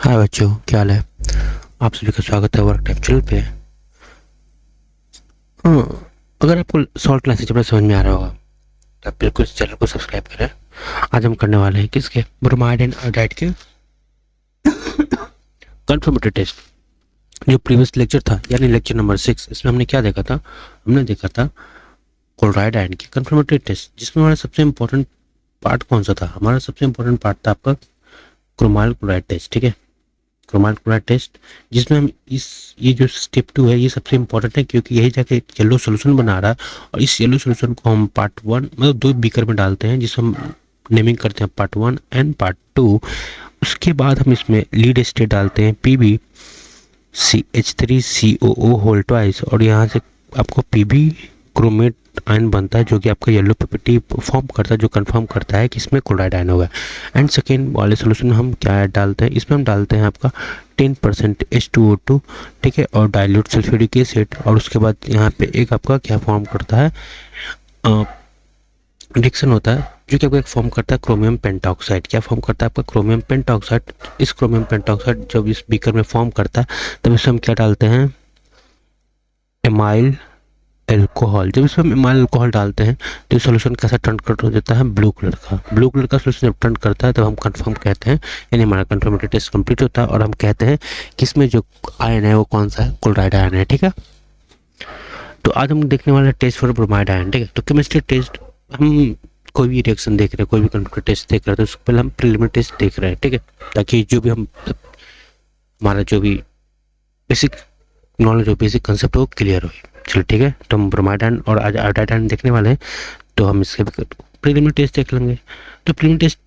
हाय बच्चों, क्या हाल है। आप सभी का स्वागत है वर्क टाइम चैनल पे। अगर आपको सॉल्ट क्लासेस चैप्टर समझ में आ रहा होगा तो आप बिल्कुल इस चैनल को सब्सक्राइब करें। आज हम करने वाले हैं किसके, ब्रोमाइड एंड आयोडाइड के कंफर्मेटरी टेस्ट। जो प्रीवियस लेक्चर था यानी लेक्चर नंबर 6, इसमें हमने क्या देखा था, हमने देखा था क्लोराइड आयन की कंफर्मेटरी टेस्ट, जिसमें हमारा सबसे इंपॉर्टेंट पार्ट कौन सा था। हमारा सबसे इंपॉर्टेंट पार्ट था आपका क्रोमाइल क्लोराइड टेस्ट। ठीक है, क्रोमाइल क्लोराइड टेस्ट, जिसमें हम ये जो स्टेप 2 है ये सबसे इंपॉर्टेंट है, क्योंकि यही जाके येलो सोल्यूशन बना रहा है। और इस येलो सोल्यूशन को हम पार्ट 1 मतलब 2 बीकर में डालते हैं, जिसको हम नेमिंग करते हैं पार्ट 1 एंड पार्ट 2। उसके बाद हम इसमें लीड स्टेट डालते हैं PbCH3COO होल ट्वाइस, और यहाँ से आपको Pb क्रोमेट आयन बनता है, जो कि आपका येलो पीपीटी फॉर्म करता है, जो कंफर्म करता है कि इसमें क्लोराइड आयन होगा। एंड सेकेंड वाले सोल्यूशन में हम क्या डालते हैं, इसमें हम डालते हैं आपका 10% H2O2, ठीक है, और डाइल्यूट सल्फ्यूरिक एसिड। और उसके बाद यहाँ पे एक आपका क्या फॉर्म करता है, रिएक्शन होता है जो कि आपको एक फॉर्म करता है क्रोमियम पेंटॉक्साइड। क्या फॉर्म करता है आपका क्रोमियम पेंटॉक्साइड। इस क्रोमियम पेंटॉक्साइड जब इस बीकर में फॉर्म करता है तब इसमें हम क्या डालते हैं, एमाइल अल्कोहल। जब इसमें हम एमाइल अल्कोहल डालते हैं तो सोल्यूशन कैसा टर्न कर हो जाता है, ब्लू कलर का। ब्लू कलर का सोल्यूशन जब टर्न करता है तब हम कंफर्म कहते हैं, यानी हमारा कंफर्मेटरी टेस्ट कंप्लीट होता है और हम कहते हैं कि इसमें जो आयन है वो कौन सा है, क्लोराइड आयन है। ठीक है, तो आज हम देखने वाले टेस्ट फॉर ब्रोमाइड आयन। ठीक है, तो केमिस्ट्री टेस्ट, हम कोई भी रिएक्शन देख रहे हैं, कोई भी कंप्यूटर टेस्ट देख रहे हैं, तो उससे पहले हम प्रिलिमिनरी टेस्ट देख रहे हैं। ठीक है, ताकि जो भी हम हमारा जो भी बेसिक नॉलेज हो, बेसिक कंसेप्ट हो, क्लियर हो। चलो ठीक है, तो हम ब्रोमाइड आयन और आज आयोडाइड आयन देखने वाले हैं, तो हम इसके प्रिलिमिनरी टेस्ट देख लेंगे। तो प्रिलिमिनरी टेस्ट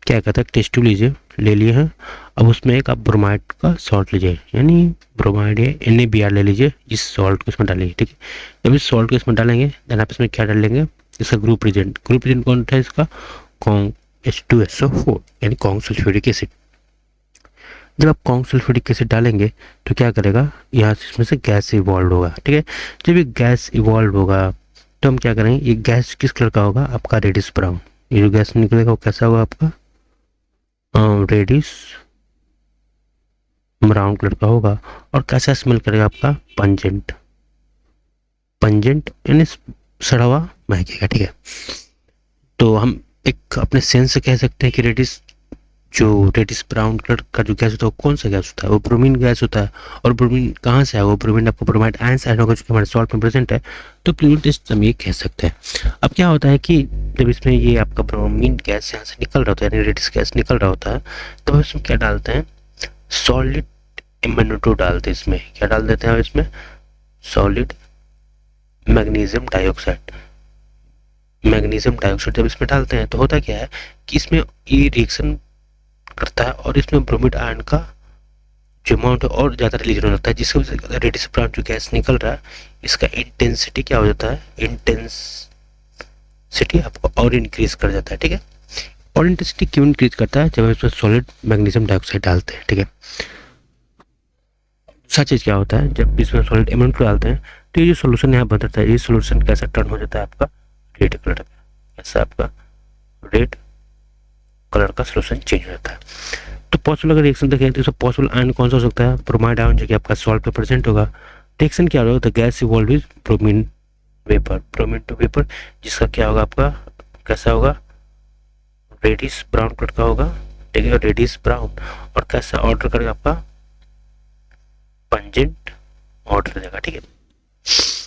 क्या कहता है, टेस्ट ट्यूब लीजिए, ले लिए हैं। अब उसमें एक आप ब्रोमाइड का सॉल्ट लीजिए, यानी ब्रोमाइड या NaBr ले लीजिए, इस सॉल्ट को इसमें डालिए। ठीक है, जब इस सॉल्ट को इसमें डालेंगे देन आप इसमें क्या डाल लेंगे, इसका ग्रुप रिजेंट कौन था इसका, कॉन्ग H2SO4 यानी कॉन्ग सल्फ्यूरिक एसिड। जब आप कॉन्ग सल्फ्यूरिक एसिड डालेंगे तो क्या करेगा, यहाँ से इसमें से गैस इवॉल्व होगा। ठीक है, जब ये गैस इवॉल्व होगा तो हम क्या करेंगे, ये गैस किस कलर का होगा, आपका रेडिश ब्राउन। ये जो गैस निकलेगा वो कैसा होगा, आपका रेडिश ब्राउन कलर का होगा। और कैसा स्मेल करेगा, आपका पंजेंट, पंजेंट यानी सड़ा हुआ महकेगा। ठीक है, तो हम एक अपने सेंस से कह सकते हैं कि रेडिश ब्राउन कलर का जो गैस होता है वो कौन सा गैस होता है, वो ब्रोमीन गैस होता है। और ब्रोमीन कहाँ से है, वो ब्रोमीन आपको ब्रोमाइड आयन से होगा, जो कि हमारे सॉल्ट में प्रेजेंट है। तो प्रिलिमिनरी टेस्ट हम ये कह सकते हैं। अब क्या होता है कि जब इसमें ये आपका ब्रोमीन गैस यहाँ से निकल रहा होता है, यानी रेडिश गैस निकल रहा होता है, तो इसमें क्या डालते हैं, सॉलिड MnO2 डालते हैं। इसमें क्या डाल देते हैं, इसमें solid magnesium dioxide. Magnesium dioxide जब इसमें डालते हैं तो होता क्या है कि इसमें ये रिएक्शन करता है और इसमें ब्रोमीड आयन का जो अमाउंट है और ज़्यादा रिलीज होने लगता है, जिसकी वजह से रेडिश ब्राउन जो गैस निकल रहा है इसका इंटेंसिटी क्या हो जाता है, इंटेंसिटी आपको और इंक्रीज कर जाता है। ठीक है, और इंटेंसिटी क्यों इंक्रीज करता है, जब हम इसमें सॉलिड मैग्नीशियम डाइऑक्साइड डालते हैं। ठीक है, दूसरा चीज़ क्या होता है, जब इसमें सॉलिड MnO2 डालते हैं तो ये जो सोल्यूशन यहाँ बनता है, ये सोल्यूशन कैसा टर्न हो जाता है, आपका रेड कलर का। ऐसा आपका रेड कलर का सोल्यूशन चेंज हो जाता है। तो पॉसिबल अगर रिएक्शन देखें तो इसमें पॉसिबल आयन कौन सा हो सकता है, ब्रोमाइड आयन, जो कि आपका सॉल्ट पे प्रेजेंट होगा। रिएक्शन क्या होगा, the gas evolve with bromine vapour, bromine two vapour, जिसका क्या होगा, आपका कैसा होगा, रेडिश ब्राउन कलर का होगा। ठीक है, रेडिश ब्राउन, और कैसा ऑर्डर करेगा, आपका पंजेंट ऑर्डर देगा। ठीक है,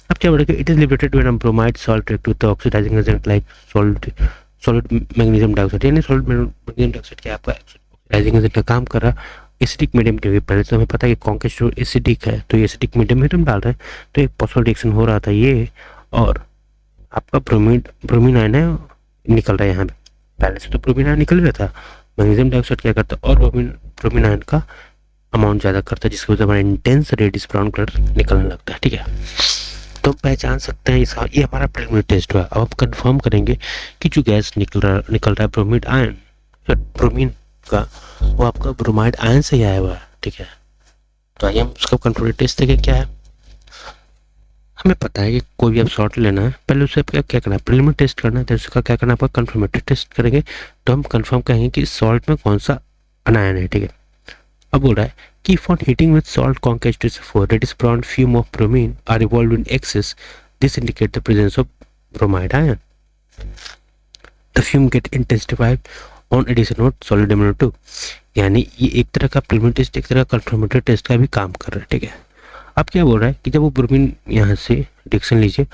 अब क्या बोलेगा, it is liberated when bromide salt react with the oxidising agent like solid magnesium dioxide, यानी सॉलिड मैग्नीशियम डाइऑक्साइड क्या आपका ऑक्सीडाइजिंग एजेंट का काम कर रहा है एसिडिक मीडियम के। पहले तो हमें पता है कि कॉन्केस्ट जो एसिडिक है, तो ये एसिडिक मीडियम में हम डाल रहे हैं, तो एक पॉसिबल रिएक्शन हो रहा था ये, और आपका ब्रोमीन आयन है निकल रहा है यहाँ पे। पहले से तो ब्रोमीन आयन निकल रहा था, मैग्नीशियम डाइऑक्साइड क्या करता है, और ब्रोमीन आयन का अमाउंट ज़्यादा करता है, जिसकी वजह से हमारा इंटेंस रेडिश ब्राउन कलर निकलने लगता है। ठीक है, तो पहचान सकते हैं इसका, ये हमारा प्रिलिमिनरी टेस्ट हुआ। अब हम कंफर्म करेंगे कि जो गैस निकल रहा है ब्रोमीड आयन, ब्रोमीन का, वो आपका ब्रोमाइड आयन से ही आया हुआ है। ठीक है, तो आइए हम उसका कंफर्मेटरी टेस्ट देखें क्या है। हमें पता है कि कोई भी आप सॉल्ट लेना है, पहले उससे आपका क्या करना है, प्रिलिमिनरी टेस्ट करना है, तो उसका क्या करना है, आपका कंफर्मेटरी टेस्ट करेंगे। तो हम कंफर्म कहेंगे कि सॉल्ट में कौन सा अनायन है। ठीक है, अब बोल रहा है कि for heating with salt CONK-H2SO4 that is brown fume of bromine are evolved in excess. This indicate the presence of bromide ion. The fume get intensified on addition of solid amino 2. यानी ये एक तरह का preliminary test, एक तरह का confirmatory test का भी काम कर रहा है, ठीक है। अब क्या बोल रहा है कि जब वो ब्रोमीन यहाँ से डिक्शन लीजिए,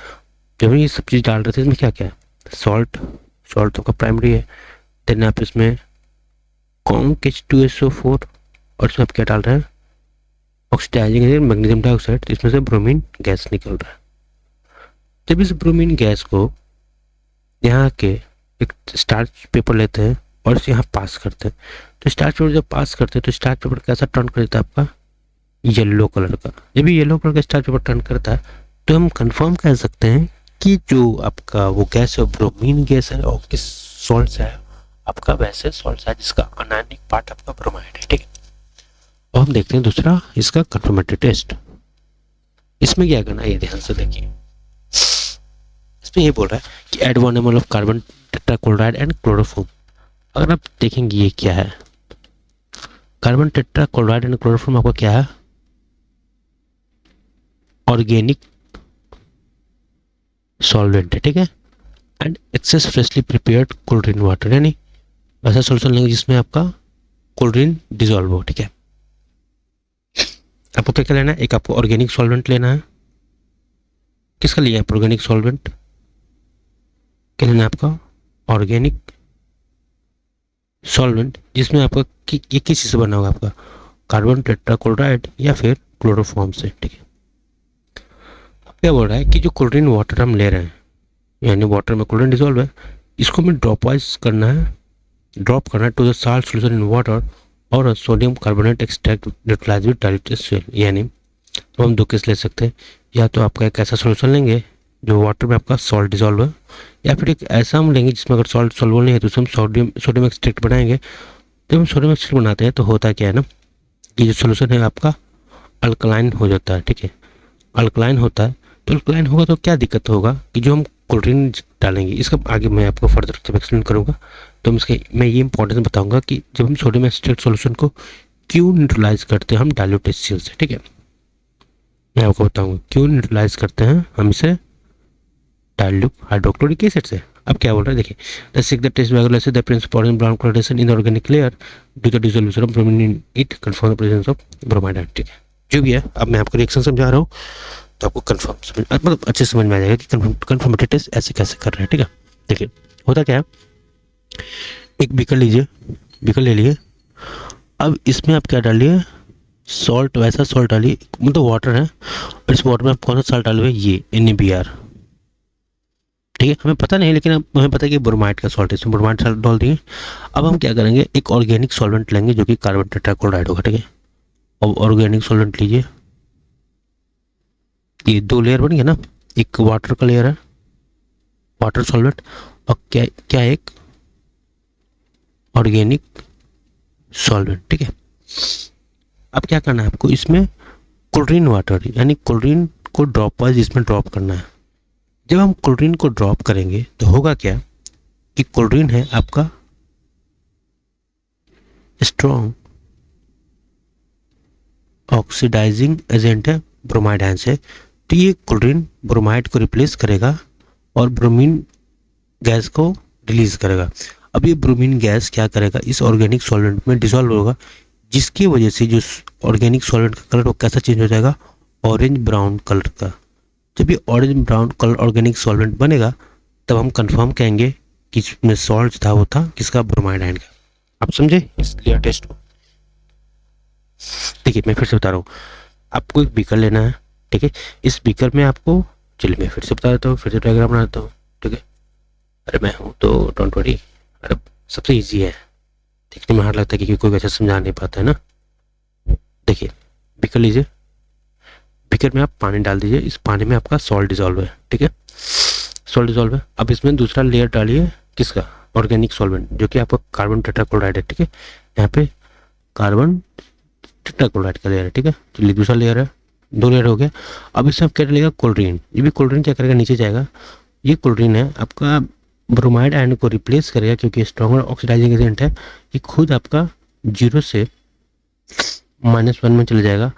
जब ये सब चीज़ डाल रहे थे इसमें क्या क्या है, सॉल्ट तो का प्राइमरी है, देन आप इसमें CONK-H2SO4 और इसमें आप क्या डाल रहे हैं, ऑक्सीडाइजिंग एजेंट मैग्नीशियम डाइऑक्साइड, इसमें से ब्रोमीन गैस निकल रहा है। जब इस ब्रोमीन गैस को यहाँ के एक स्टार्च पेपर लेते हैं और इसे यहाँ पास करते हैं, तो स्टार्च पेपर जब पास करते हैं तो स्टार्च पेपर कैसा टर्न कर देता है आपका, येलो कलर का। जब ये येलो कलर का स्टार्च पेपर टर्न करता है तो हम कंफर्म कह सकते हैं कि जो आपका वो गैस है ब्रोमीन गैस है और किस सॉल्ट से है आपका, वैसे सॉल्ट है जिसका अनायनिक पार्ट आपका ब्रोमाइड है, ठीक है। और हम देखते हैं दूसरा इसका कंफर्मेटरी टेस्ट। इसमें क्या करना है ये ध्यान से देखिए, इसमें ये बोल रहा है कि add 1 ml of carbon tetrachloride and chloroform. अगर आप देखेंगे ये क्या है, कार्बन टेट्राक्लोराइड एंड क्लोरोफॉर्म आपका क्या है, ऑर्गेनिक सॉल्वेंट है, ठीक है। And excess freshly prepared cold water, यानी ऐसा सोल्यूशन लेंगे जिसमें आपका कोल्ड डिजोल्व हो, ठीक है। आपको क्या क्या लेना है, एक आपको ऑर्गेनिक सॉल्वेंट लेना है। किसका लिया है ऑर्गेनिक सॉल्वेंट, क्या लेना है आपका ऑर्गेनिक सॉल्वेंट, जिसमें आपका ये किस चीज़ से बना होगा, आपका कार्बन टेट्राक्लोराइड या फिर क्लोरोफॉर्म से, ठीक है। अब क्या बोल रहा है कि जो क्लोरीन वाटर हम ले रहे हैं, यानी वाटर में क्लोरीन डिजोल्व है, इसको हमें ड्रॉप वाइज करना है, ड्रॉप करना है to the salt solution in water और sodium carbonate extract neutralize with diluted sol. यानी तो हम दो केस ले सकते हैं, या तो आपका एक ऐसा सोल्यूशन लेंगे जो वाटर में आपका सॉल्ट डिजोल्व है, या फिर एक ऐसा हम लेंगे जिसमें अगर सॉल्ट सॉल्युबल नहीं है तो उसमें हम सोडियम एक्सट्रैक्ट बनाएंगे। जब हम सोडियम एक्सट्रैक्ट बनाते हैं तो होता क्या है ना, कि जो सोल्यूशन है आपका अल्कलाइन हो जाता है, ठीक है। अल्कलाइन होता है तो अल्कलाइन होगा तो क्या दिक्कत होगा कि जो हम क्लोरीन डालेंगे, इसका आगे मैं आपको फर्दर जब एक्सप्लेन करूँगा तो मैं ये इंपॉर्टेंस बताऊंगा कि जब हम सोडियम एक्सट्रैक्ट सॉल्यूशन को क्यों न्यूट्रलाइज करते हैं हम डाइल्यूटेड सेल से, ठीक है। मैं आपको बताऊंगा क्यों न्यूट्रलाइज करते हैं हम इसे डाइल्यूट हाइड्रोक्लोरिक एसिड से। अब क्या बोल रहा है देखिए, द सिक द टेस्ट वैगुलस the principal in brown colouration in organic layer due to dissolution of bromine in it confirm the presence of bromide, ठीक है। जो भी है अब मैं आपको रिएक्शन समझा रहा हूँ तो आपको कंफर्म समझ मतलब अच्छे समझ में आ जाएगा कि कंफर्मेटरी टेस्ट ऐसे कैसे कर रहे हैं, ठीक है। देखिए होता क्या है, एक बीकर लीजिए, बीकर ले लिए, अब इसमें आप क्या डालिए, सॉल्ट, वैसा सॉल्ट डालिए, मतलब वाटर है और इस वाटर में आप कौन सा सॉल्ट डालोगे, ये NaBr, ठीक है। हमें पता नहीं लेकिन हमें पता है कि ब्रोमाइड का सॉल्ट है, इसमें ब्रोमाइड सॉल्ट डाल दिए। अब हम क्या करेंगे, एक ऑर्गेनिक सॉल्वेंट लेंगे जो कि कार्बन टेट्राक्लोराइड होगा, ठीक है। अब ऑर्गेनिक सॉल्वेंट लीजिए, ये दो लेयर बन गया ना, एक वाटर का लेयर है, वाटर सॉल्वेंट, और क्या क्या एक ऑर्गेनिक सॉल्वेंट, ठीक है। अब क्या करना है आपको, इसमें क्लोरीन वाटर यानी क्लोरीन को ड्रॉप वाइज इसमें ड्रॉप करना है। जब हम क्लोरीन को ड्रॉप करेंगे तो होगा क्या कि क्लोरीन है आपका स्ट्रॉन्ग ऑक्सीडाइजिंग एजेंट है ब्रोमाइड आयन से, तो ये क्लोरीन ब्रोमाइड को रिप्लेस करेगा और ब्रोमीन गैस को रिलीज करेगा। अब ये ब्रोमीन गैस क्या करेगा, इस ऑर्गेनिक सॉल्वेंट में डिसॉल्व होगा, जिसकी वजह से जो ऑर्गेनिक सॉल्वेंट का कलर वो कैसा चेंज हो जाएगा, ऑरेंज ब्राउन कलर का। जब ये orange brown colour organic solvent बनेगा तब हम कंफर्म कहेंगे कि इसमें सॉल्ट था वो था किसका, ब्रोमाइड आयन का। आप समझे इस लेयर टेस्ट को। देखिए मैं फिर से बता रहा हूँ, आपको एक बीकर लेना है, ठीक है। इस बीकर में आपको, चलिए मैं फिर से बता देता हूँ, फिर से डायग्राम बना देता हूँ, ठीक है। अरे मैं हूँ तो डोंट वरी, अरे सबसे ईजी है, देखने में हार्ड लगता है कि कोई अच्छा समझा नहीं पाता है ना। देखिए बीकर लीजिए, बीकर में आप पानी डाल दीजिए, इस पानी में आपका सॉल्ट डिजॉल्व है, ठीक है, सॉल्ट डिजॉल्व है। अब इसमें दूसरा लेयर डालिए किसका, ऑर्गेनिक सॉल्वेंट जो कि आपका कार्बन टेट्राक्लोराइड है, ठीक है। यहाँ पे कार्बन टेट्राक्लोराइड का लेयर है, ठीक है। चलिए दूसरा लेयर है, दो लेयर हो गया। अब इसमें क्या डलेगा, क्लोरीन, ये भी क्लोरीन क्या करेगा, नीचे जाएगा। ये क्लोरीन है आपका ब्रोमाइड आयन को रिप्लेस करेगा क्योंकि स्ट्रॉन्गर ऑक्सीडाइजिंग एजेंट है। ये खुद आपका 0 से -1 में चले जाएगा,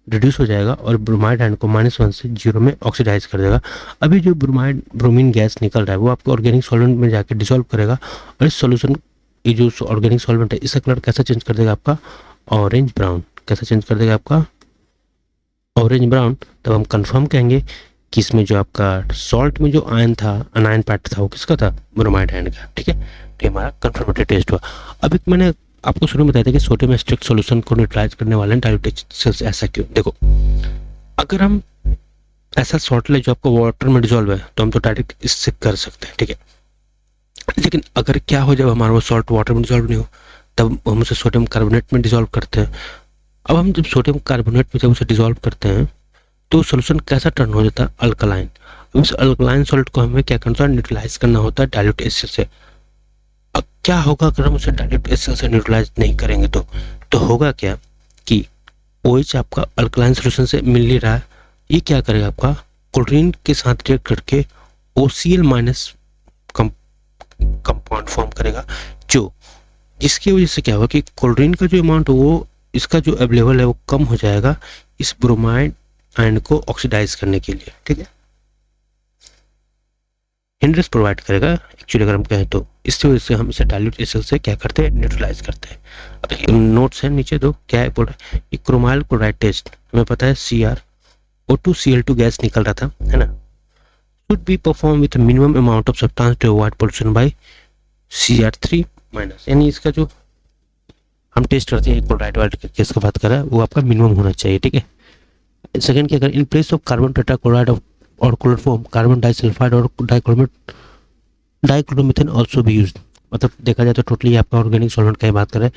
रिड्यूस हो जाएगा और ब्रोमाइड आयन को -1 से 0 में ऑक्सीडाइज कर देगा। अभी जो ब्रोमीन गैस निकल रहा है वो आपको ऑर्गेनिक सॉल्वेंट में जाके डिसॉल्व करेगा और इस सॉल्यूशन, ये जो ऑर्गेनिक सॉल्वेंट है इसका कलर कैसा चेंज कर देगा आपका, ऑरेंज ब्राउन। कैसा चेंज कर देगा आपका, ऑरेंज ब्राउन। तब हम कंफर्म कहेंगे कि इसमें जो आपका सॉल्ट में जो आयन था, अनायन पार्ट था, वो किसका था, ब्रोमाइड आयन का। ठीक है, तो हमारा कंफर्मेटरी टेस्ट हुआ। अब एक मैंने आपको शुरू में बताया था कि सोडियम एसिटिक सॉल्यूशन को न्यूट्रलाइज करने वाले डाइल्यूटेड सेल्स, ऐसा क्यों। देखो, अगर हम ऐसा सॉल्ट ले जो आपको वाटर में डिजोल्व है तो हम तो डायरेक्ट इससे कर सकते हैं, ठीक है। लेकिन अगर क्या हो, जब हमारा वो सॉल्ट वाटर में डिजोल्व नहीं हो तब हम उसे सोडियम कार्बोनेट में डिजोल्व करते हैं। अब हम जब सोडियम कार्बोनेट में जब उसे डिजोल्व करते हैं तो सोल्यूशन कैसा टर्न हो जाता है, अल्कलाइन। उस अल्कलाइन सॉल्ट को हमें क्या करना होता है, न्यूट्रलाइज करना होता है डाइल्यूट एसिड से। अब क्या होगा अगर हम उसे डाइल्यूट एसिड से न्यूट्रलाइज नहीं करेंगे तो होगा क्या कि OH आपका अल्कलाइन सोल्यूशन से मिल नहीं रहा है, ये क्या करेगा आपका क्लोरीन के साथ रिएक्ट करके OCl माइनस कंपाउंड फॉर्म करेगा, जो जिसकी वजह से क्या होगा कि क्लोरीन का जो अमाउंट है वो इसका जो अवेलेबल है वो कम हो जाएगा इस ब्रोमाइड आयन को ऑक्सीडाइज करने के लिए। ठीक है, हिंड्रेंस प्रोवाइड करेगा एक्चुअली अगर हम कहें तो। इसकी वजह से हम इसे डाइल्यूट एसिड से क्या करते हैं, न्यूट्रलाइज करते हैं। अब देखिए नोट्स है नीचे दो, क्या है बोल रहा है, ये क्रोमाइल क्लोराइड टेस्ट हमें पता है CrO2Cl2 गैस निकल रहा था, है ना, should be performed with a minimum amount of substance to avoid pollution by Cr3 minus. यानी इसका जो हम टेस्ट करते हैं क्लोराइड वाइड केस का बात कर रहा है वो आपका मिनिमम होना चाहिए। ठीक है, सेकंड क्या करें, in place of carbon tetrachloride और क्लोरोफॉर्म कार्बन डाइसल्फाइड और डाइक्लोरोमीथेन ऑल्सो भी यूज। मतलब देखा जाए तो टोटली आपका ऑर्गेनिक सॉल्वेंट का ही बात कर रहे हैं।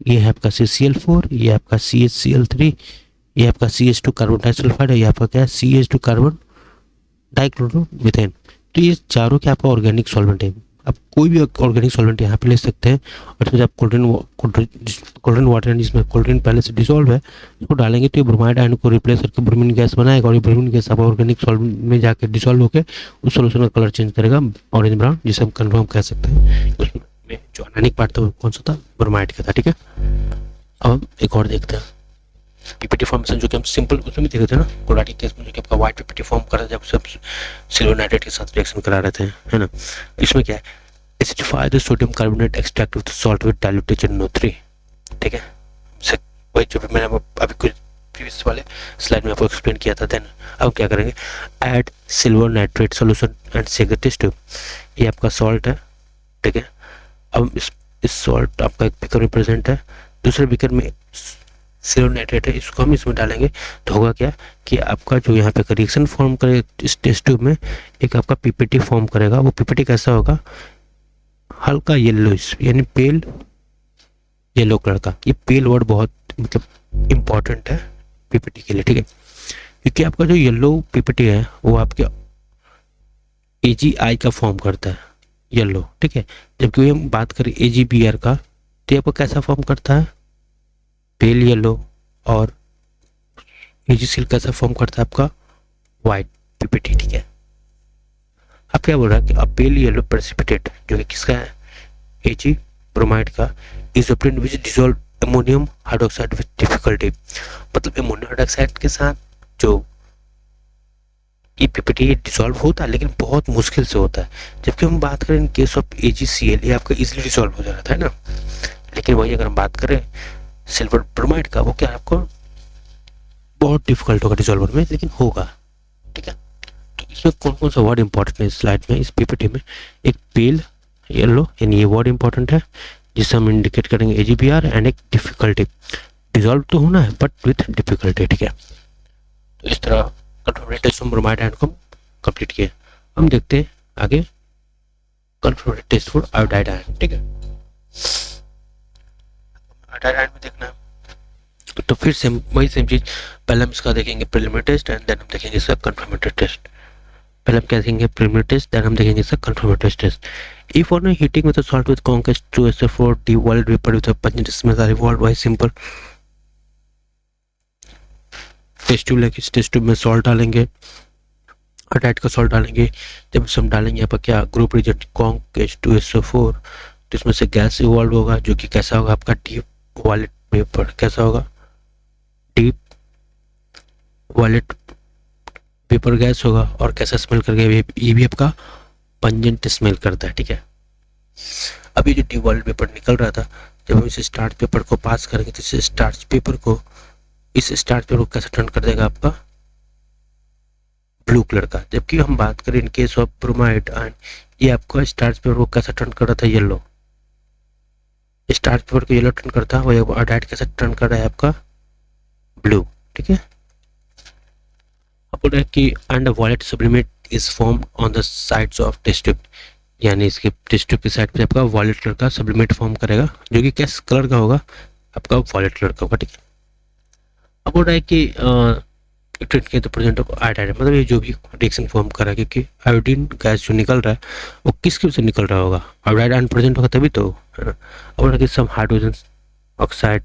ये है आपका CCl4, ये आपका CHCl3, ये आपका CH2 कार्बन डाइसल्फाइड, ये आपका क्या है CH2 कार्बन डाइक्लोरोमीथेन। तो ये चारों क्या आपका ऑर्गेनिक सॉल्वेंट है। आप कोई भी ऑर्गेनिक सॉल्वेंट यहाँ पे ले सकते हैं और इसमें जब क्लोरीन वाटर जिसमें क्लोरीन पहले से डिसॉल्व है इसको डालेंगे तो ये ब्रोमाइड आयन को रिप्लेस करके ब्रोमीन गैस बनाएगा और ये ब्रोमीन गैस आप ऑर्गेनिक सॉल्वेंट में जाकर डिसॉल्व होकर उस सॉल्यूशन का कलर चेंज करेगा ऑरेंज ब्राउन, जिसे हम कन्फर्म कह सकते हैं उसमें जो अनायनिक पार्ट था वो कौन सा था, ब्रोमाइड का था। ठीक है, अब हम एक और देखते हैं पीपीटी फॉर्मेशन, जो कि हम सिंपल उसमें भी देखे थे ना क्लोराटिक केस में, जो कि आपका व्हाइट पीपीटी फॉर्म कर रहा था जब सब सिल्वर नाइट्रेट के साथ रिएक्शन करा रहे थे, है ना। इसमें क्या है, acidify the sodium carbonate extract with salt with diluted NO3। ठीक है, वही जो मैंने अभी कुछ प्रीवियस वाले स्लाइड में आपको एक्सप्लेन किया था। देन अब क्या करेंगे, add silver nitrate solution and shake the test tube. ये आपका सॉल्ट है, ठीक है। अब इस सॉल्ट आपका एक बीकर में प्रेजेंट है, दूसरे बीकर में सिल्वर नाइट्रेट है, इसको हम इसमें डालेंगे तो होगा क्या कि आपका जो यहाँ पे रिएक्शन फॉर्म करेगा इस टेस्ट ट्यूब में, एक आपका पीपीटी फॉर्म करेगा। वो पीपीटी कैसा होगा, हल्का येलोइश यानी पेल येलो कलर का। ये पेल वर्ड बहुत मतलब इम्पॉर्टेंट है पीपीटी के लिए, ठीक है, क्योंकि आपका जो येलो पीपीटी है वो आपके AgI का फॉर्म करता है येलो, ठीक है। जबकि हम बात करें AgBr का तो आपको कैसा फॉर्म करता है, पेल येलो, और AgCl कैसा फॉर्म करता है आपका व्हाइट पीपीटी, ठीक है। अब क्या बोल रहा है कि अब पेल येलो प्रेसिपिटेट जो कि किसका है, Ag ब्रोमाइड का, is obtained which dissolve ammonium hydroxide with difficulty. मतलब अमोनियम हाइड्रोक्साइड के साथ जो ये पीपीटी डिसॉल्व होता है लेकिन बहुत मुश्किल से होता है। जबकि हम बात करें इन केस ऑफ AgCl ये आपका इजीली डिसॉल्व हो जा रहा था, है ना। लेकिन वही अगर हम बात करें सिल्वर ब्रोमाइड का, वो क्या आपको बहुत डिफिकल्ट होगा डिसॉल्वर में, लेकिन होगा, ठीक है। तो इसमें कौन कौन सा वर्ड इंपॉर्टेंट है इस स्लाइड में, इस पीपीटी में, एक पेल येलो यानी ये वर्ड इंपॉर्टेंट है जिससे हम इंडिकेट करेंगे AgBr, एंड एक डिफिकल्टी, डिसॉल्व तो होना है बट विथ डिफिकल्टी, ठीक है। तो इस तरह कंफर्मेटेड ब्रोमाइड आयन को कंप्लीट किए। हम देखते हैं आगे कंफर्मेटेड टेस्ट फॉर आयोडाइड आयन, ठीक है। आयोडाइड आयन में देखना है तो फिर सेम वही सेम चीज, पहले हम इसका देखेंगे प्रीलिमिनरी टेस्ट एंड देन हम देखेंगे इसका कंफर्मेटेड टेस्ट। पहले हम क्या देखेंगे, प्रीलिमिनरी टेस्ट, देन हम देखेंगे इसका कंफर्मेटेड test. If on heating with a salt with concash to SO4 devolved vapor with a pungent smell are evolved by simple test tube लेके इस टेस्ट ट्यूब में सॉल्ट डालेंगे, अटाइट का सॉल्ट डालेंगे। जब हम डालेंगे यहाँ पर क्या group reject concash to SO4 तो इसमें से गैस इवॉल्व होगा जो कि कैसा होगा आपका डीप वॉलेट वेपर, कैसा होगा डीप वॉयलेट वेपर गैस होगा और कैसा स्मेल करके ये भी आपका पंजेंट स्मेल करता है। ठीक है, अभी जो डीप वॉयलेट वेपर निकल रहा था, जब हम इस स्टार्च पेपर को पास करेंगे तो इस स्टार्च पेपर को कैसे टर्न कर देगा आपका ब्लू कलर का। जबकि हम बात करें इन केस ऑफ ब्रोमाइड एंड ये आपका स्टार्च पेपर को कैसे टर्न कर रहा था येलो, स्टार्च पेपर को येलो टर्न करता है, वही आयोडाइड कैसे टर्न कर रहा है आपका ब्लू। ठीक है, आपको है कि and violet sublimate is formed on the sides of test tube, यानी इसके टेस्ट ट्यूब की साइड पे आपका वॉयलेट कलर का सब्लिमेट फॉर्म करेगा, जो कि किस कलर का होगा आपका वॉयलेट कलर का होगा। ठीक है, अब बोल रहा है कि प्रेजेंट ऑफ आयोडाइड, मतलब ये जो भी रिएक्शन फॉर्म कर रहा है, क्योंकि आयोडीन गैस जो निकल रहा है वो किसकी वजह से निकल रहा होगा, आयोडाइड अनप्रेजेंट होगा तभी तो, है ना। अब some hydrogen oxide,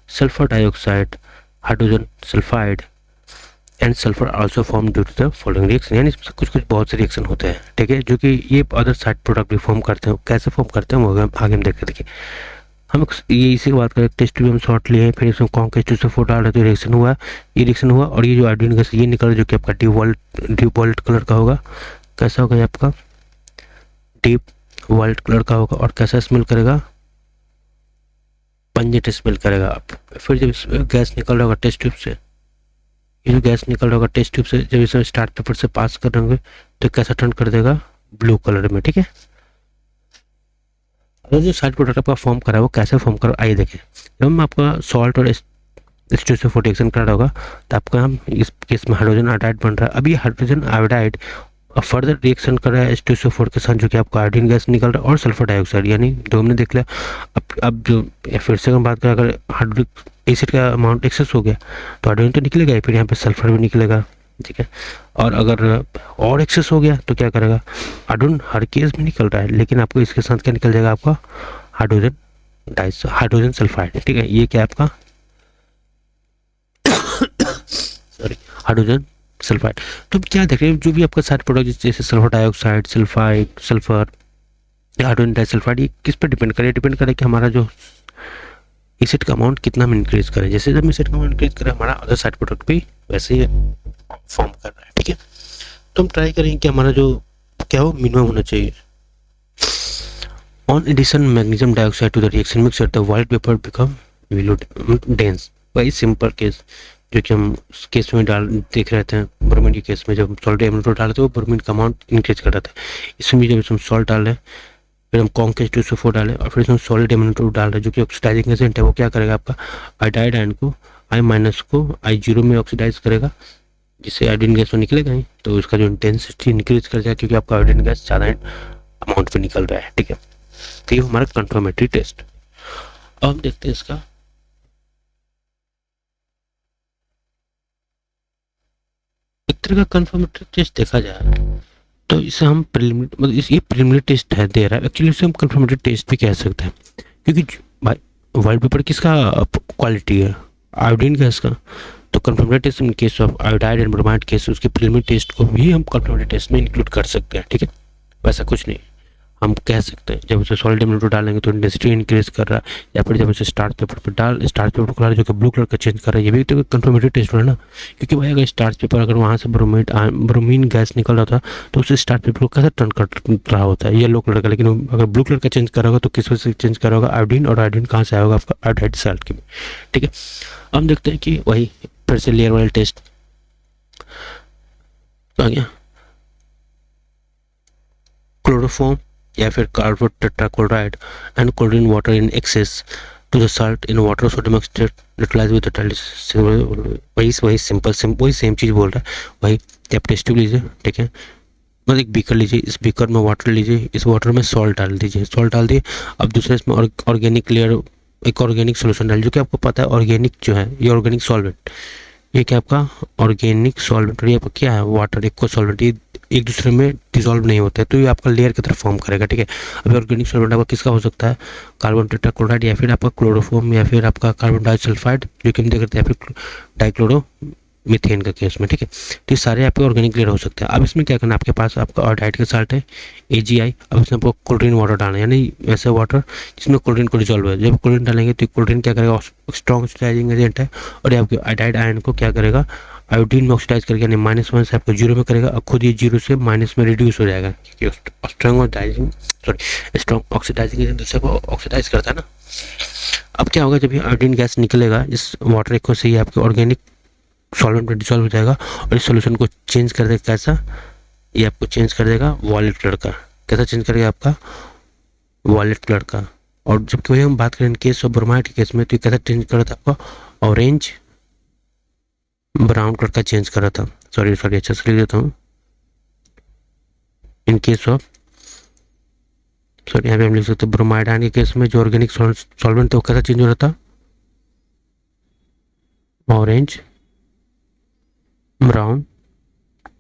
sulphur dioxide, hydrogen sulphide and sulphur also form due to the following reaction, यानी इसमें कुछ बहुत से रिएक्शन होते हैं। ठीक है, जो कि ये अदर साइड प्रोडक्ट भी फॉर्म करते हैं, कैसे फॉर्म करते हैं वो आगे हम देखते। देखिए हम ये इसी की बात करें, टेस्ट ट्यूब हम शॉर्ट लिए हैं, फिर इसमें कॉन्केस्ट टू से 4 डाल रहे तो रिएक्शन हुआ, ये रिएक्शन हुआ और ये जो आयोडीन गैस ये निकल जो कि आपका डीप वॉयलेट कलर का होगा। कैसा होगा ये आपका डीप वॉयलेट कलर का होगा और कैसा स्मेल करेगा, पंजेंट स्मेल करेगा। फिर जब गैस निकल रहा होगा टेस्ट ट्यूब से, ये जो गैस निकल रहा होगा टेस्ट ट्यूब से, जब इसे स्टार्च पेपर से पास करेंगे तो कैसा टर्न कर देगा ब्लू कलर में। ठीक है, और जो साइड प्रोडक्ट आपका फॉर्म करा है वो कैसे फॉर्म करा, आइए देखें। जब हम आपका सॉल्ट और H2SO4 रिएक्शन कर रहा होगा तो आपका हम इस केस में हाइड्रोजन आयोडाइड बन रहा है। अभी हाइड्रोजन आयोडाइड फर्दर रिएक्शन कर रहा है H2SO4 के साथ, जो कि आपको आयोडीन गैस निकल रहा है और सल्फर डाइऑक्साइड, यानी दो हमने देख लिया। अब जो फिर से हम बात करें, अगर हाइड्रोक्लोरिक एसिड का अमाउंट एक्सेस हो गया तो हाइड्रोजन तो निकलेगा, फिर यहाँ पे सल्फर भी निकलेगा। ठीक है, और अगर और एक्सेस हो गया तो क्या करेगा, हाइड्रोजन हर केस में निकल रहा है, लेकिन आपको इसके साथ क्या निकल जाएगा आपका हाइड्रोजन सल्फाइड। ठीक है, ये क्या आपका सॉरी हाइड्रोजन सल्फाइड। तो क्या देख रहे हैं, जो भी आपका साइड प्रोडक्ट जैसे sulphur dioxide, sulphide, sulphur, hydrogen disulphide, ये किस पर डिपेंड करे कि हमारा जो एसिड का अमाउंट कितना हम इंक्रीज करें। जैसे जब एसिड का अमाउंट इंक्रीज करें हमारा अदर साइड प्रोडक्ट भी वैसे ही फॉर्म कर रहा है। ठीक है, तो हम ट्राई करेंगे कि हमारा जो क्या हो मिनिमम होना चाहिए। On addition magnesium dioxide to the reaction mixer the white paper become dense. वही सिंपल केस जो कि हम केस में देख रहे थे, ब्रोमीन के केस में जब सॉल्ट एमिनोटो डाले थे वो ब्रोमीन का अमाउंट इंक्रीज कर रहा था। इसमें भी जब हम सॉल्ट डाल रहे हैं, फिर हम कॉन्केस्ट H2SO4 डालें और फिर इसमें सॉलिड एमिनोटो डाल रहे हैं, जो कि ऑक्सीडाइजिंग एजेंट है, वो क्या करेगा आपका आयोडाइड आयन को I- को I0 में ऑक्सीडाइज करेगा, जिससे आयोडीन गैस तो निकलेगा ही, तो उसका जो इंटेंसिटी इंक्रीज कर जाएगा, क्योंकि आपका आयोडीन गैस ज़्यादा अमाउंट में निकल रहा है। ठीक है, तो ये हमारा कंफर्मेटरी टेस्ट। अब हम देखते हैं इसका एक तरह का कंफर्मेटरी टेस्ट देखा जाए तो इसे हम प्रिलिमिनरी, मतलब ये प्रिलिमिनरी टेस्ट है दे रहा है, एक्चुअली इसे हम कंफर्मेटरी टेस्ट भी कह सकते हैं, क्योंकि वाइट पेपर किसका क्वालिटी है, आयोडीन गैस का। तो confirmatory test in case of iodide and bromide case, उसके प्रिलिमिनरी टेस्ट को भी हम कंफर्मेटरी टेस्ट में इंक्लूड कर सकते हैं। ठीक है, वैसा कुछ नहीं, हम कह सकते हैं जब उसे सॉलिड एमिनोटो डालेंगे तो इंटेंसिटी इंक्रीज कर रहा है, या फिर जब उसे स्टार्च पेपर पर स्टार्च पेपर कलर जो कि ब्लू कलर का चेंज कर रहा है, ये भी तो कंफर्मेटरी टेस्ट हो रहा है ना। क्योंकि भाई अगर स्टार्च पेपर अगर वहाँ से ब्रोमीन गैस निकल रहा था तो उसे स्टार्च पेपर को कैसे टर्न कर रहा होता है येलो कलर का, लेकिन अगर ब्लू कलर का चेंज कर रहा होगा तो किस वजह से चेंज कर होगा, आयोडीन, और आयोडीन कहाँ से आएगा आपका आयोडाइड साल्ट की। ठीक है, हम देखते हैं कि वही फिर से लेयर वाले टेस्ट आ गया, क्लोरोफॉर्म या फिर carbon tetrachloride and chlorine water in excess to the salt in water sodium oxide neutralise with वही सिंपल वही सेम चीज़ बोल रहा है। वही आप टेस्ट ट्यूब लीजिए, ठीक है, मतलब एक बीकर लीजिए, इस बीकर में वाटर लीजिए, इस वाटर में सॉल्ट डाल दीजिए, सॉल्ट डाल दिए। अब दूसरे इसमें ऑर्गेनिक लेयर, एक ऑर्गेनिक सोल्यूशन डाल, जो कि आपको पता है ऑर्गेनिक जो है ये ऑर्गेनिक सॉल्वेंट, ये क्या आपका ऑर्गेनिक सॉल्वेंट, और ये आपका क्या है वाटर, एक सॉल्वेंट, ये एक दूसरे में डिसॉल्व नहीं होता है, तो ये आपका लेयर की तरफ फॉर्म करेगा। ठीक है, अभी ऑर्गेनिक सॉल्वेंट आपका किसका हो सकता है, कार्बन टेट्राक्लोराइड या फिर आपका क्लोरोफॉर्म या फिर आपका कार्बन डाइसल्फाइड, जो कि हम देख रहे थे, या फिर डाइक्लोरो मीथेन का केस में, ठीक है। तो ये सारे आपके ऑर्गेनिक क्लियर हो सकते हैं। अब इसमें क्या करना है, आपके पास आपका ऑर्डाइड का साल्ट है AgI। अब इसमें आपको क्लोरीन वाटर डालना है, यानी ऐसा वाटर जिसमें क्लोरीन को डिजोल्व है। जब क्लोरीन डालेंगे तो क्लोरीन क्या करेगा, स्ट्रॉन्ग ऑक्सीडाइजिंग एजेंट है, और ये आपके आयोडाइड आयन को क्या करेगा, आयोडीन में ऑक्सीडाइज करके यानी -1 से आपको 0 में करेगा, और खुद ये 0 से माइनस में रिड्यूस हो जाएगा, क्योंकि strong oxidising strong oxidising agent दूसरे को ऑक्सीडाइज करता है ना। अब क्या होगा, जब ये आयोडीन गैस निकलेगा इस वाटर को से, ये आपके ऑर्गेनिक सॉल्वेंट में डिसॉल्व हो जाएगा, और इस सोल्यूशन को चेंज कर देगा कैसा, ये आपको चेंज कर देगा वॉयलेट कलर का। कैसा चेंज करेगा, आपका वॉयलेट कलर का। और जबकि वही हम बात करें केस ऑफ ब्रोमाइड के केस में, तो कैसा चेंज कर रहा था, आपका ऑरेंज ब्राउन कलर का चेंज कर रहा था। सॉरी अच्छा से लिख देता हूँ। इन केस ऑफ यहाँ पे हम लिख सकते हैं ब्रोमाइड आयन के केस में जो ऑर्गेनिक सॉल्वेंट था वो कैसा चेंज हो रहा था, ऑरेंज ब्राउन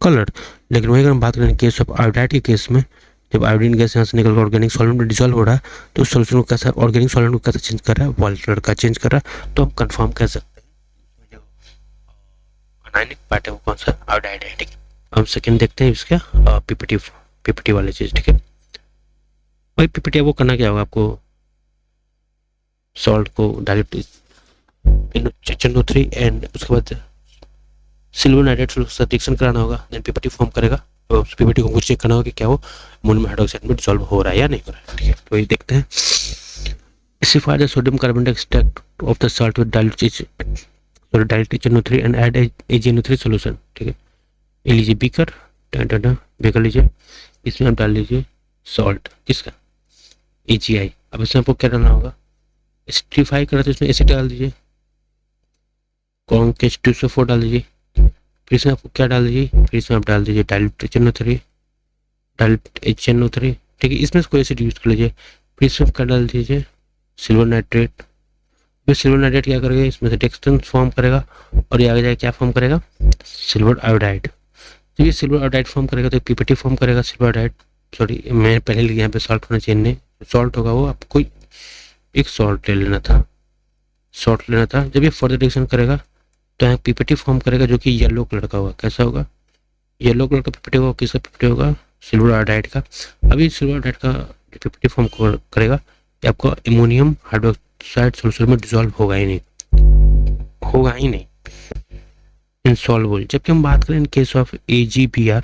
कलर। लेकिन वही अगर हम बात करें केस ऑफ आयोडाइड के केस में, जब आयोडीन गैस यहाँ से निकलकर ऑर्गेनिक सॉल्वेंट में डिसॉल्व हो रहा है, तो उस सोल्यूशन को कैसा, ऑर्गेनिक सॉल्वेंट को कैसा चेंज कर रहा है, वॉयलेट कलर का चेंज कर रहा है। तो हम कंफर्म कर सकते हैं जो अनायनिक पार्ट है वो कौन सा, आयोडाइड है, ठीक है। हम सेकंड देखते हैं इसका पीपीटी वाली चीज, ठीक है। भाई पीपीटी वो करना क्या होगा, आपको सॉल्ट को डायरेक्ट HNO3 एंड उसके बाद सिल्वर नाइट्रेट सब्स्टिट्यूशन कराना होगा, देन पीपीटी फॉर्म करेगा। तो पीपीटी को चेक करना होगा कि क्या वो अमोनियम हाइड्रोक्साइड में डिसॉल्व हो रहा है या नहीं हो रहा है, ठीक है। तो ये देखते हैं। Acidify the sodium carbonate extract of the salt with dilute HNO3 and add AgNO3 solution, ठीक है। ये लीजिए बीकर, बेकर लीजिए, इसमें आप डाल लीजिए सॉल्ट, किसका, AgI। अब इसमें आपको क्या डालना होगा, एसिडिफाई करा तो इसमें एसिड डाल दीजिए, कॉन्क H2SO4 डाल दीजिए, फिर इसमें आपको क्या डाल दीजिए, फिर इसमें आप डाल दीजिए डाइल्यूट HNO3, ठीक है। इसमें कोई एसिड यूज कर लीजिए, फिर इसमें क्या डाल दीजिए, सिल्वर नाइट्रेट। फिर सिल्वर नाइट्रेट क्या करेगा, इसमें से टेक्सटन फॉर्म करेगा, और ये आगे जाके क्या फॉर्म करेगा, सिल्वर आयोडाइड। तो ये सिल्वर आयोडाइड फॉर्म करेगा तो पीपीटी फॉर्म करेगा सिल्वर आयोडाइड। सॉरी मैं पहले लिखा, यहाँ पे सॉल्ट होना चाहिए, नहीं सॉल्ट होगा वो, आपको एक सॉल्ट ले लेना था, सॉल्ट लेना था। जब ये फर्दर रिएक्शन करेगा तो यहाँ पीपीटी फॉर्म करेगा जो कि येलो कलर का होगा। कैसा होगा, येलो कलर का पीपीटी होगा। किसका पीपीटी होगा, सिल्वर आयोडाइड का। अभी सिल्वर आयोडाइड का पीपीटी फॉर्म करेगा, आपका अमोनियम हाइड्रोक्साइड सोल्यूशन में डिसॉल्व होगा ही नहीं, इनसॉल्वेबल। जबकि हम बात करें इन केस ऑफ AgBr,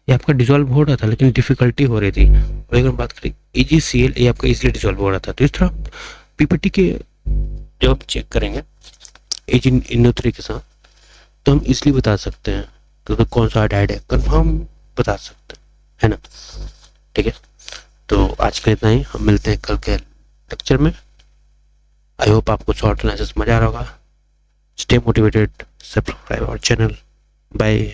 ये आपका डिसॉल्व हो रहा था लेकिन डिफिकल्टी हो रही थी। और अगर हम बात करें AgCl, ये आपका इजीली डिसॉल्व हो रहा था। तो इस तरह पीपीटी के जब हम चेक करेंगे AgNO3 के साथ, तो हम इसलिए बता सकते हैं तो कौन सा आयोडाइड है, कंफर्म बता सकते हैं, है ना, ठीक है। तो आज का इतना ही, हम मिलते हैं कल के लेक्चर में। आई होप आपको शॉर्ट एनालिसिस मजा आ रहा होगा। Stay motivated, subscribe our channel, bye.